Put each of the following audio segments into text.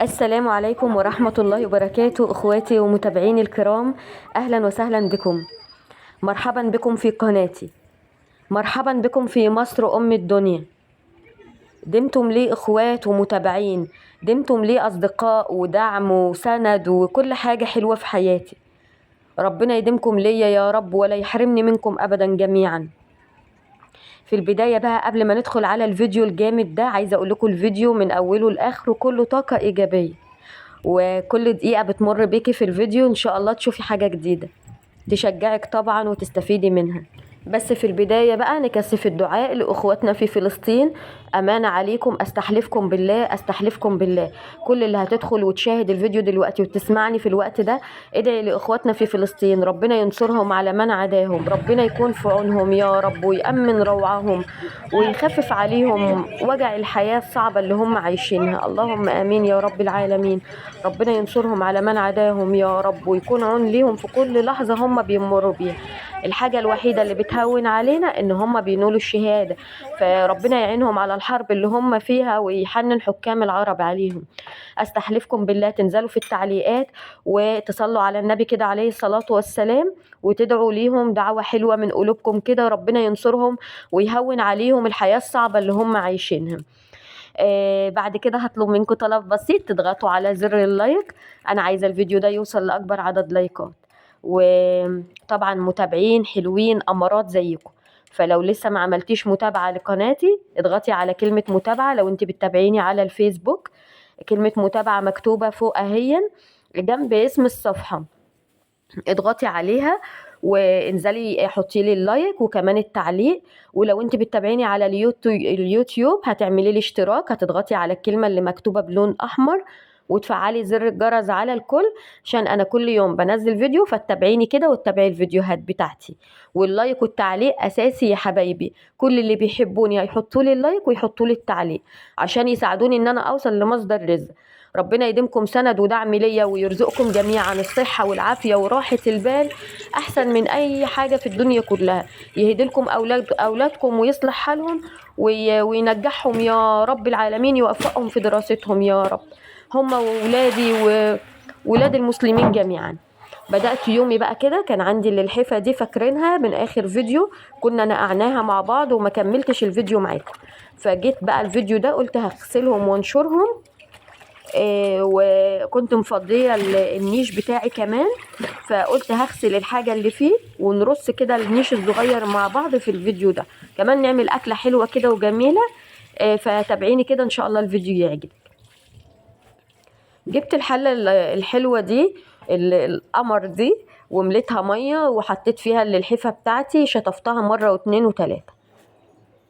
السلام عليكم ورحمة الله وبركاته، اخواتي ومتابعيني الكرام. اهلا وسهلا بكم، مرحبا بكم في قناتي، مرحبا بكم في مصر ام الدنيا. دمتم لي اخوات ومتابعين، دمتم لي اصدقاء ودعم وسند وكل حاجة حلوة في حياتي. ربنا يديمكم ليا يا رب ولا يحرمني منكم ابدا جميعا. في البداية بقى قبل ما ندخل على الفيديو الجامد ده، عايزة اقول لكم الفيديو من اوله لاخره كله طاقة ايجابية، وكل دقيقة بتمر بيكي في الفيديو ان شاء الله تشوفي حاجة جديدة تشجعك طبعا وتستفيدي منها. بس في البداية بقى نكثف الدعاء لأخواتنا في فلسطين. أمانة عليكم، أستحلفكم بالله أستحلفكم بالله، كل اللي هتدخل وتشاهد الفيديو دلوقتي وتسمعني في الوقت ده، ادعي لأخواتنا في فلسطين، ربنا ينصرهم على من عداهم، ربنا يكون في عونهم يا رب ويأمن روعهم ويخفف عليهم وجع الحياة الصعبة اللي هم عايشينها. اللهم آمين يا رب العالمين. ربنا ينصرهم على من عداهم يا رب ويكون عون ليهم في كل لحظة هم بيمروا بيها. الحاجة الوحيدة اللي بتهون علينا ان هم بينولوا الشهادة، فربنا يعينهم على الحرب اللي هم فيها ويحنن حكام العرب عليهم. استحلفكم بالله تنزلوا في التعليقات وتصلوا على النبي كده عليه الصلاة والسلام، وتدعوا ليهم دعوة حلوة من قلوبكم كده، ربنا ينصرهم ويهون عليهم الحياة الصعبة اللي هم عايشينها. بعد كده هطلب منكم طلب بسيط، تضغطوا على زر اللايك، انا عايزة الفيديو ده يوصل لأكبر عدد لايكات. وطبعا متابعين حلوين امارات زيكم، فلو لسه ما عملتيش متابعة لقناتي اضغطي على كلمة متابعة. لو انت بتتابعيني على الفيسبوك كلمة متابعة مكتوبة فوق اهيا جنب اسم الصفحة، اضغطي عليها وانزلي حطي لي اللايك وكمان التعليق. ولو انت بتتابعيني على اليوتيوب هتعملي لي اشتراك، هتضغطي على الكلمة اللي مكتوبة بلون احمر وتفعلي زر الجرس على الكل، عشان انا كل يوم بنزل فيديو فتتابعيني كده وتتابعي الفيديوهات بتاعتي. واللايك والتعليق اساسي يا حبايبي، كل اللي بيحبوني هيحطوا لي اللايك ويحطوا لي التعليق عشان يساعدوني ان انا اوصل لمصدر رزق. ربنا يديمكم سند ودعم ليا ويرزقكم جميعا الصحة والعافية وراحة البال، أحسن من أي حاجة في الدنيا كلها. يهدلكم أولادكم ويصلح حالهم وينجحهم يا رب العالمين، يوفقهم في دراستهم يا رب، هم وولادي وولاد المسلمين جميعا. بدأت يومي بقى كده، كان عندي الحفة دي فاكرينها من آخر فيديو كنا نقعناها مع بعض وما كملتش الفيديو معاكم، فجيت بقى الفيديو ده قلت هغسلهم وانشرهم. وكنت مفضيه النيش بتاعي كمان، فقلت هغسل الحاجة اللي فيه ونرص كده النيش الصغير مع بعض في الفيديو ده، كمان نعمل أكلة حلوة كده وجميلة. فتابعيني كده إن شاء الله الفيديو يعجبك. جبت الحلة الحلوة دي القمر دي ومليتها مية وحطيت فيها اللحفة بتاعتي، شطفتها مرة واتنين وتلاتة.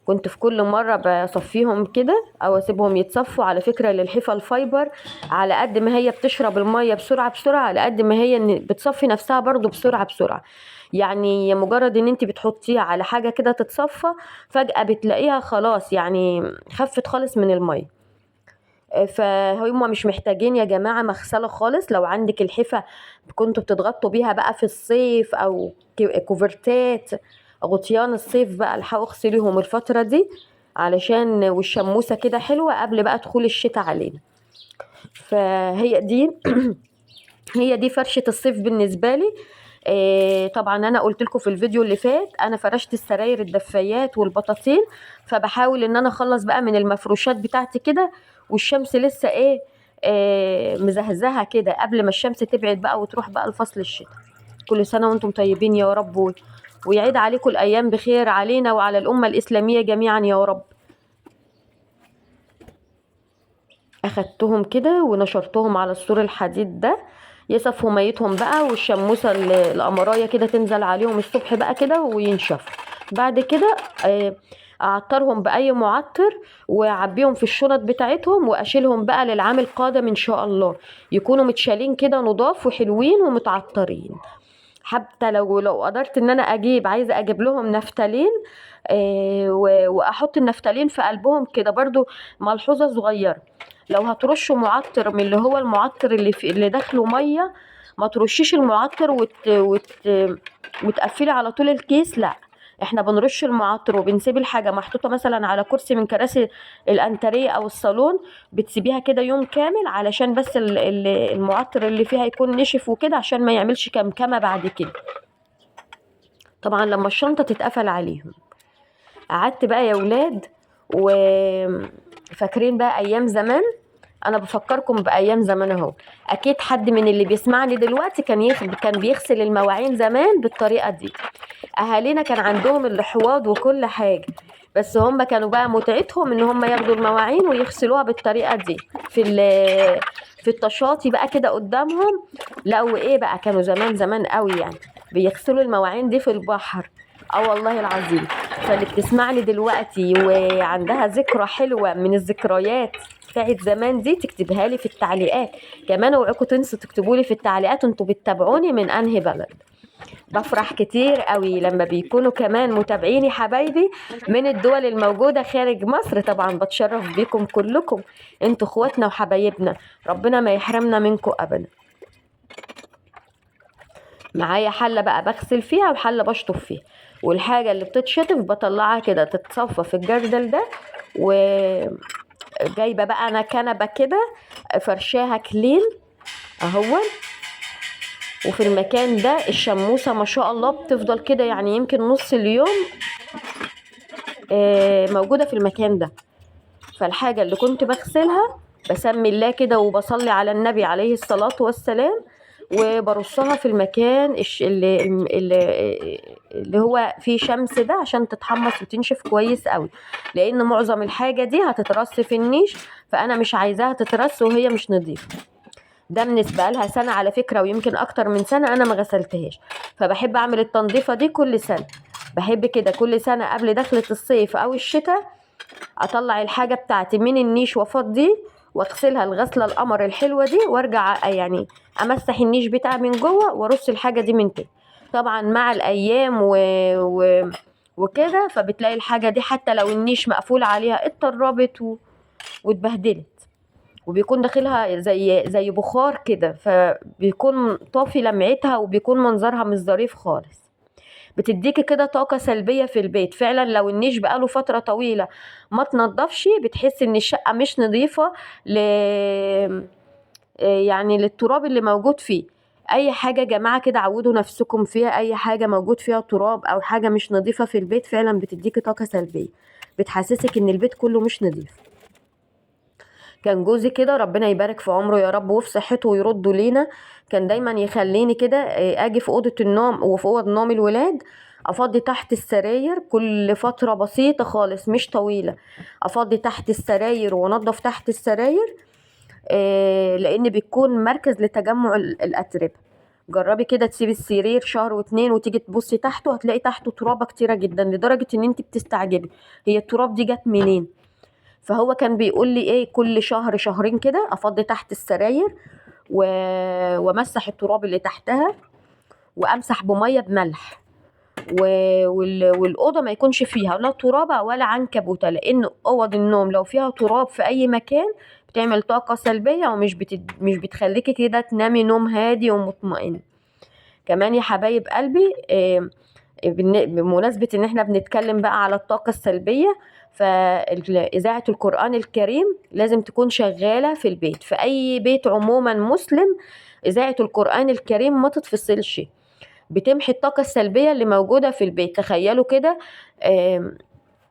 كنت في كل مرة بصفيهم كده او اسيبهم يتصفوا. على فكرة للحفة الفايبر على قد ما هي بتشرب المية بسرعة على قد ما هي بتصفي نفسها برضو بسرعة. يعني مجرد ان انت بتحطيها على حاجة كده تتصفى فجأة بتلاقيها خلاص يعني خفت خالص من المية. فهم مش محتاجين يا جماعة مغسلة خالص. لو عندك الحفة كنتوا بتضغطوا بيها بقى في الصيف او كوفرتات غطيان الصيف بقى، الحقوا اغسليهم الفترة دي علشان والشموسة كده حلوة قبل بقى دخول الشتاء علينا. فهي دي هي دي فرشة الصيف بالنسبة لي. طبعا انا قلت لكم في الفيديو اللي فات انا فرشت السراير الدفايات والبطاطين، فبحاول ان انا اخلص بقى من المفروشات بتاعتي كده، والشمس لسه مزهزهه كده قبل ما الشمس تبعد بقى وتروح بقى لفصل الشتاء. كل سنة وانتم طيبين يا رب، ويعيد عليكم الأيام بخير علينا وعلى الأمة الإسلامية جميعا يا رب. اخدتهم كده ونشرتهم على السور الحديد ده يصفوا ميتهم بقى، والشموسة القمراية كده تنزل عليهم الصبح بقى كده وينشفوا. بعد كده اعطرهم باي معطر واعبيهم في الشنط بتاعتهم واشيلهم بقى للعام القادم ان شاء الله، يكونوا متشالين كده نضاف وحلوين ومتعطرين. حتى لو قدرت ان انا عايزه اجيب لهم نفتالين، واحط النفتالين في قلبهم كده برضو. ملحوظه صغيره، لو هترشوا معطر من اللي هو المعطر اللي داخله ميه، ما ترشيش المعطر وتقفلي على طول الكيس، لا. احنا بنرش المعطر وبنسيب الحاجه محطوطه مثلا على كرسي من كراسي الانتريه او الصالون، بتسيبيها كده يوم كامل علشان بس المعطر اللي فيها يكون نشف وكده، عشان ما يعملش كمكمه بعد كده، طبعا لما الشنطه تتقفل عليهم. قعدت بقى يا ولاد، وفاكرين بقى ايام زمان؟ انا بفكركم بايام زمان اهو. اكيد حد من اللي بيسمعني دلوقتي كان بيغسل المواعين زمان بالطريقه دي. اهالينا كان عندهم الحواض وكل حاجه، بس هم كانوا بقى متعتهم ان هم ياخدوا المواعين ويغسلوها بالطريقه دي في الطشاطي بقى كده قدامهم. لا وايه بقى، كانوا زمان قوي يعني بيغسلوا المواعين دي في البحر. اه والله العظيم. فاللي بتسمعني دلوقتي وعندها ذكرى حلوه من الذكريات بتاعت زمان دي تكتبها لي في التعليقات. كمان اوعكم تنسوا تكتبوا لي في التعليقات انتوا بتتابعوني من انهي بلد. بفرح كتير قوي لما بيكونوا كمان متابعيني حبايبي من الدول الموجودة خارج مصر. طبعا بتشرف بيكم كلكم، انتوا اخواتنا وحبايبنا، ربنا ما يحرمنا منكم ابدا. معايا حلة بقى بغسل فيها وحلة بشطف فيها، والحاجة اللي بتتشطف بطلعها كده تتصفى في الجردل ده، وجايبة بقى انا كنبة كده فرشاها كلين اهو. وفي المكان ده الشموسة ما شاء الله بتفضل كده يعني يمكن نص اليوم موجودة في المكان ده. فالحاجة اللي كنت بغسلها بسمي الله كده وبصلي على النبي عليه الصلاة والسلام، وبرصها في المكان اللي هو فيه شمس ده عشان تتحمص وتنشف كويس قوي، لان معظم الحاجة دي هتترص في النيش، فانا مش عايزاها تترص وهي مش نظيفة. ده بالنسبة لها سنة على فكرة، ويمكن اكتر من سنة انا ما غسلتهاش. فبحب اعمل التنظيفة دي كل سنة، بحب كده كل سنة قبل دخلة الصيف او الشتاء اطلع الحاجة بتاعتي من النيش وافضيه واغسلها الغسلة القمر الحلوة دي، وارجع يعني امسح النيش بتاعي من جوه وارص الحاجة دي من تاني. طبعا مع الايام وكده فبتلاقي الحاجة دي حتى لو النيش مقفول عليها اتطربت واتبهدلت، وبيكون داخلها زي بخار كده، فبيكون طافي لمعتها وبيكون منظرها مش ظريف خالص. بتديكي كده طاقة سلبية في البيت فعلا. لو النيش بقاله فترة طويلة ما تنضفش بتحس ان الشقة مش نظيفة يعني للتراب اللي موجود فيه. اي حاجة يا جماعة كده عودوا نفسكم فيها، اي حاجة موجود فيها تراب او حاجة مش نظيفة في البيت فعلا بتديكي طاقة سلبية، بتحسسك ان البيت كله مش نظيف. كان جوزي كده ربنا يبارك في عمره يا رب وفي صحته ويرده لينا، كان دايما يخليني كده اجي في اوضه النوم وفي اوض نوم الولاد افضي تحت السراير كل فتره بسيطه خالص مش طويله، افضي تحت السراير وانضف تحت السراير، لان بيكون مركز لتجمع الاتربه. جربي كده تسيبي السرير شهر واتنين وتيجي تبصي تحته هتلاقي تحته ترابه كتيره جدا، لدرجه ان انت بتستعجبي هي التراب دي جت منين. فهو كان بيقول لي ايه كل شهر شهرين كده افضي تحت السراير وامسح التراب اللي تحتها وامسح بميه بملح، والاوضه ما يكونش فيها لا ترابه ولا عنكبوت، لان اوض النوم لو فيها تراب في اي مكان بتعمل طاقه سلبيه مش بتخليكي كده تنامي نوم هادي ومطمئن. كمان يا حبايب قلبي بمناسبة ان احنا بنتكلم بقى على الطاقة السلبية، فإذاعة القرآن الكريم لازم تكون شغالة في البيت، في أي بيت عموما مسلم إذاعة القرآن الكريم ما تتفصلش، بتمحي الطاقة السلبية اللي موجودة في البيت. تخيلوا كده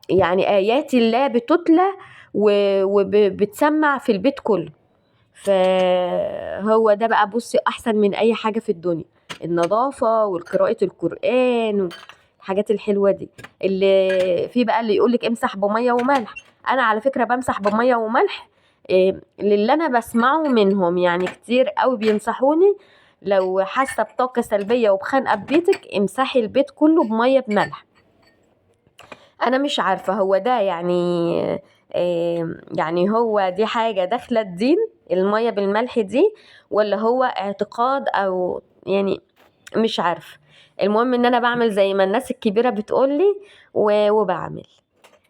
يعني آيات الله بتتلى وبتسمع في البيت كله. فهو ده بقى بصي أحسن من أي حاجة في الدنيا، النظافة والقراءة القرآن الحاجات الحلوة دي. اللي في بقى اللي يقولك امسح بمية وملح، انا على فكرة بمسح بمية وملح للي انا بسمعه منهم يعني كتير قوي بينصحوني، لو حاسه بطاقه سلبيه وبخنقه في بيتك امسحي البيت كله بميه بملح. انا مش عارفه هو ده يعني هو دي حاجه داخله الدين الميه بالملح دي، ولا هو اعتقاد او يعني مش عارفه. المهم ان انا بعمل زي ما الناس الكبيره بتقولي وبعمل.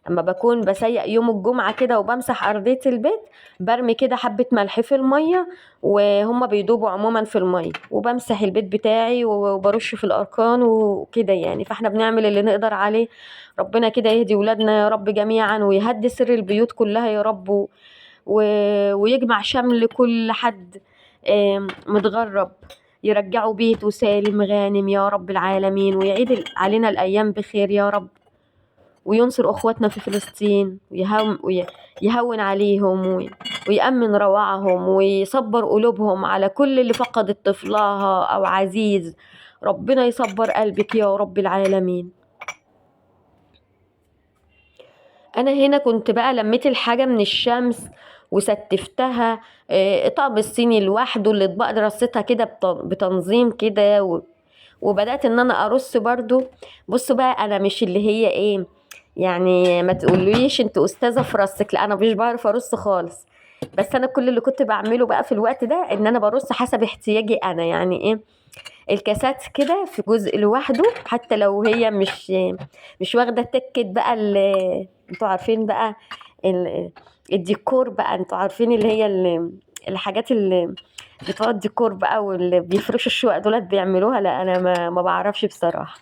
اما بكون بسيق يوم الجمعة كده وبمسح ارضية البيت، برمي كده حبة ملح في المية وهما بيدوبوا عموما في المية، وبمسح البيت بتاعي وبرش في الاركان وكده يعني. فاحنا بنعمل اللي نقدر عليه. ربنا كده يهدي ولادنا يا رب جميعا، ويهدي سر البيوت كلها يا رب، ويجمع شمل كل حد متغرب، يرجعوا بيته سالم غانم يا رب العالمين، ويعيد علينا الايام بخير يا رب، وينصر أخواتنا في فلسطين، ويهون عليهم ويأمن روعهم، ويصبر قلوبهم على كل اللي فقدت طفلها أو عزيز. ربنا يصبر قلبك يا رب العالمين. أنا هنا كنت بقى لميت الحاجة من الشمس وستفتها، طقم الصيني لوحده، الأطباق رصيتها كده بتنظيم كده، وبدأت ان انا ارص برضو. بصوا بقى، انا مش اللي هي ايه يعني، ما تقوليش انت استاذه في رصك، لا انا مش بعرف ارص خالص. بس انا كل اللي كنت بعمله بقى في الوقت ده ان انا برص حسب احتياجي انا، يعني ايه، الكاسات كده في جزء لوحده، حتى لو هي مش واخده تكه بقى انتوا عارفين بقى ال... الديكور بقى، انتوا عارفين اللي هي الحاجات اللي بتوع الديكور بقى واللي بيفرشوا الشقق دولت بيعملوها، لا انا ما بعرفش بصراحه.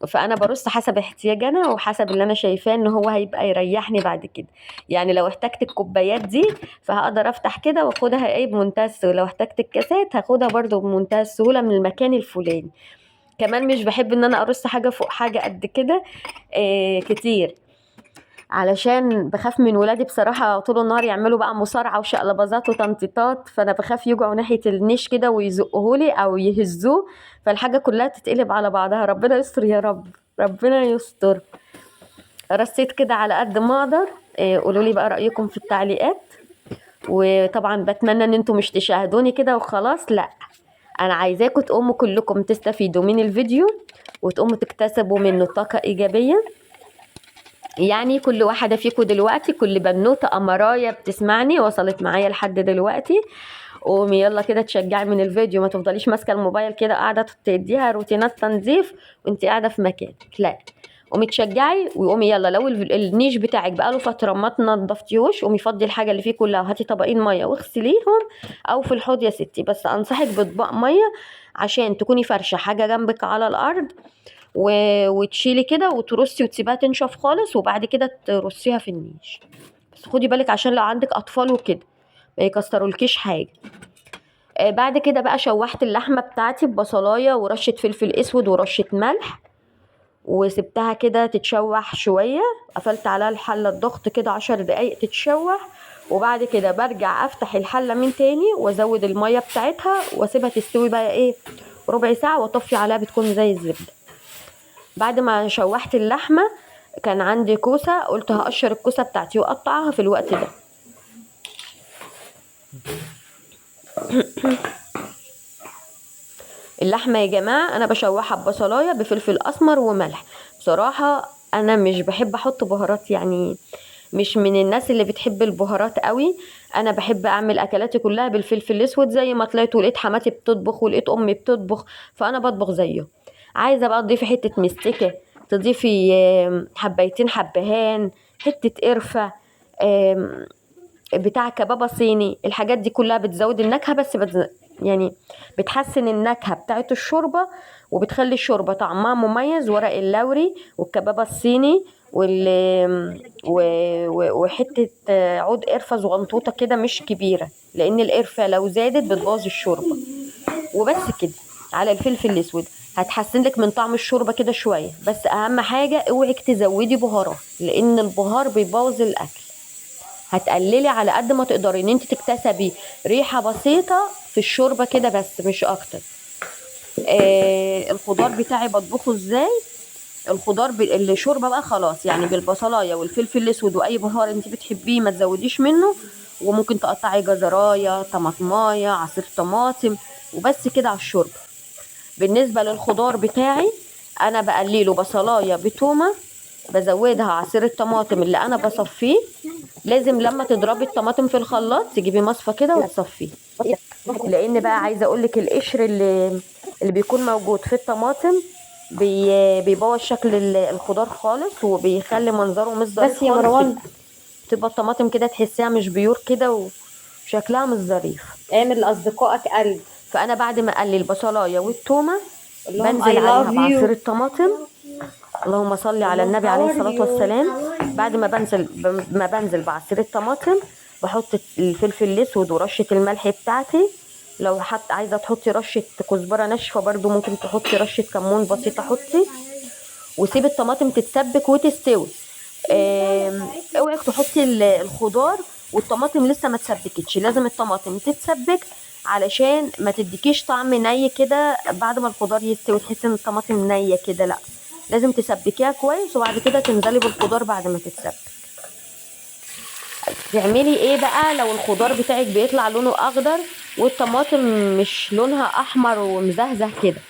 فانا برص حسب احتياجي انا، وحسب اللي انا شايفاه ان هو هيبقى يريحني بعد كده. يعني لو احتجت الكوبايات دي فهقدر افتح كده واخدها ايه بمنتهى السهوله، لو احتجت الكاسات هاخدها برضو بمنتهى السهوله من المكان الفلاني. كمان مش بحب ان انا ارص حاجه فوق حاجه قد كده كتير، علشان بخاف من ولادي بصراحة طول النهار يعملوا بقى مصارعة وشقلباظات وتنطيطات، فأنا بخاف يجعوا ناحية النيش كده ويزقهولي أو يهزوه، فالحاجة كلها تتقلب على بعضها. ربنا يستر يا رب، ربنا يستر. رصيت كده على قد ما أقدر. قولولي بقى رأيكم في التعليقات. وطبعا بتمنى ان انتوا مش تشاهدوني كده وخلاص، لا انا عايزاكم تقوموا كلكم تستفيدوا من الفيديو وتقوموا تكتسبوا منه طاقة ايجابية. يعني كل واحدة فيكم دلوقتي، كل بنوتة أمراية بتسمعني وصلت معايا لحد دلوقتي، قومي يلا كده تشجعي من الفيديو، ما تفضليش ماسكة الموبايل كده قاعدة تديها روتينات تنظيف وانت قاعدة في مكانك، لا قومي تشجعي وقومي يلا. لو النيش بتاعك بقاله فترة ما تنضفتيهوش، قومي فضي الحاجة اللي فيه كلها وهاتي طبقين مية واغسليهم، او في الحوض يا ستي، بس انصحك باطباق مية عشان تكوني فرشة حاجة جنبك على الارض، وتشيلي كده وترصي وتسيبها تنشف خالص، وبعد كده ترصيها في النيش. بس خدي بالك عشان لو عندك اطفال وكده ما يكسرولكيش حاجه. بعد كده بقى شوحت اللحمه بتاعتي ببصلايه ورشه فلفل اسود ورشه ملح، وسبتها كده تتشوح شويه، قفلت عليها الحله الضغط كده 10 دقايق تتشوح. وبعد كده برجع افتح الحله من تاني وازود الميه بتاعتها واسيبها تستوي بقى ايه ربع ساعه، واطفي عليها بتكون زي الزبده. بعد ما شوحت اللحمه كان عندي كوسه، قلت هقشر الكوسه بتاعتي واقطعها في الوقت ده. اللحمه يا جماعه انا بشوحها ببصلايه بفلفل اسمر وملح. بصراحه انا مش بحب احط بهارات، يعني مش من الناس اللي بتحب البهارات قوي. انا بحب اعمل اكلاتي كلها بالفلفل الاسود، زي ما طلعت ولقيت حماتي بتطبخ ولقيت امي بتطبخ فانا بطبخ زيه. عايزه بقى تضيفي حته مستكه، تضيفي حبيتين حبهان، حته قرفه، بتاع كبابه صيني. الحاجات دي كلها بتزود النكهه، بس يعني بتحسن النكهه بتاعت الشوربه، وبتخلي الشوربه طعمها مميز. ورق اللوري والكبابه الصيني وحته عود قرفه صغنطوطه كده مش كبيره، لان القرفه لو زادت بتبوظ الشوربه. وبس كده. على الفلفل الاسود هتحسن لك من طعم الشوربه كده شويه، بس اهم حاجه اوعك تزودي بهارات، لان البهار بيبوظ الاكل. هتقللي على قد ما تقدري ان انت تكتسبي ريحه بسيطه في الشوربه كده بس مش اكتر. الخضار بتاعي بطبخه ازاي؟ الخضار الشوربه بقى خلاص، يعني بالبصلايه والفلفل الاسود واي بهار انت بتحبيه ما تزوديش منه، وممكن تقطعي جزرايه، طماطمايه، عصير طماطم، وبس كده على الشوربه. بالنسبه للخضار بتاعي انا بقليله بصلايه بتومه، بزودها عصير الطماطم اللي انا بصفيه. لازم لما تضربي الطماطم في الخلاط تجيبي مصفى كده وتصفيه، لان بقى عايزه اقولك القشر اللي بيكون موجود في الطماطم بيبوظ شكل الخضار خالص، وبيخلي منظره مش ظريف بس يا خالص. مروان تبقى الطماطم كده تحسيها مش بيور كده وشكلها مش ظريف. اعمل لاصدقائك قلب. فانا بعد ما اقلي البصلايه والتومه قول لهم بنزل I عليها love بعصير you. الطماطم. اللهم صل على النبي عليه الصلاه والسلام. بعد ما بنزل بعصير الطماطم بحط الفلفل الاسود ورشه الملح بتاعتي. لو عايزه تحطي رشه كزبره ناشفه برضو ممكن تحطي رشه كمون بسيطه حطي، وسيب الطماطم تتسبك وتستوي. اوعي تحطي الخضار والطماطم لسه ما تسبكتش، لازم الطماطم تتسبك علشان ما تديكيش طعم ني كده بعد ما الخضار يستوي تحسي ان الطماطم نيه كده، لا لازم تسبكيها كويس وبعد كده تنزلي بالخضار بعد ما تتسبك. تعملي ايه بقى لو الخضار بتاعك بيطلع لونه اخضر والطماطم مش لونها احمر ومزهزه كده،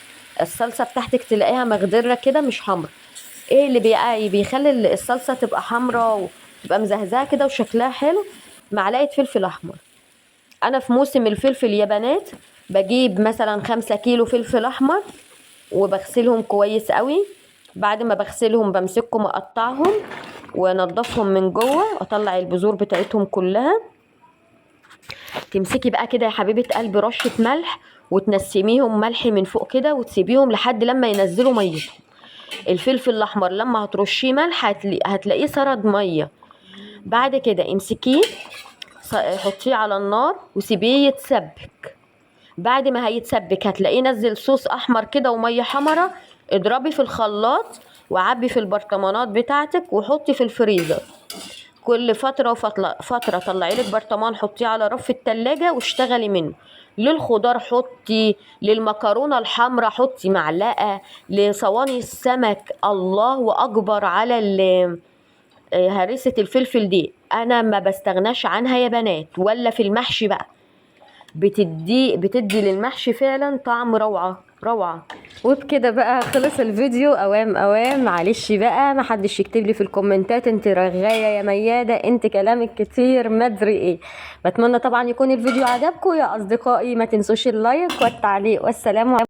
الصلصه بتاعتك تلاقيها مخضره كده مش حمرا؟ ايه اللي بيخلي الصلصه تبقى حمرا وتبقى مزهزهه كده وشكلها حلو؟ معلقه فلفل احمر. انا في موسم الفلفل يا بنات بجيب مثلا 5 كيلو فلفل احمر وبغسلهم كويس قوي. بعد ما بغسلهم بمسكهم اقطعهم وانضفهم من جوه، اطلع البذور بتاعتهم كلها. تمسكي بقى كده يا حبيبه قلبي رشه ملح وتنسميهم ملح من فوق كده وتسيبيهم لحد لما ينزلوا ميتهم. الفلفل الاحمر لما هترشيه ملح هتلاقيه سرد ميه. بعد كده امسكيه حطيه على النار وسيبيه يتسبك. بعد ما هيتسبك هتلاقيه نزل صوص احمر كده وميه حمرا. اضربي في الخلاط وعبي في البرطمانات بتاعتك وحطي في الفريزر. كل فتره وفتره طلعي لك برطمان حطيه على رف التلاجة واشتغلي منه. للخضار حطي، للمكرونه الحمراء حطي معلقه، لصواني السمك الله اكبر على هريسه الفلفل دي انا ما بستغناش عنها يا بنات. ولا في المحشي بقى بتدي للمحشي فعلا طعم روعه روعه. وبكده بقى خلص الفيديو. اوام معلش بقى ما حدش يكتب لي في الكومنتات انت رغايه يا مياده انت كلامك كتير ما ادري ايه. بتمنى طبعا يكون الفيديو عجبكم يا اصدقائي، ما تنسوش اللايك والتعليق، والسلام عليكم.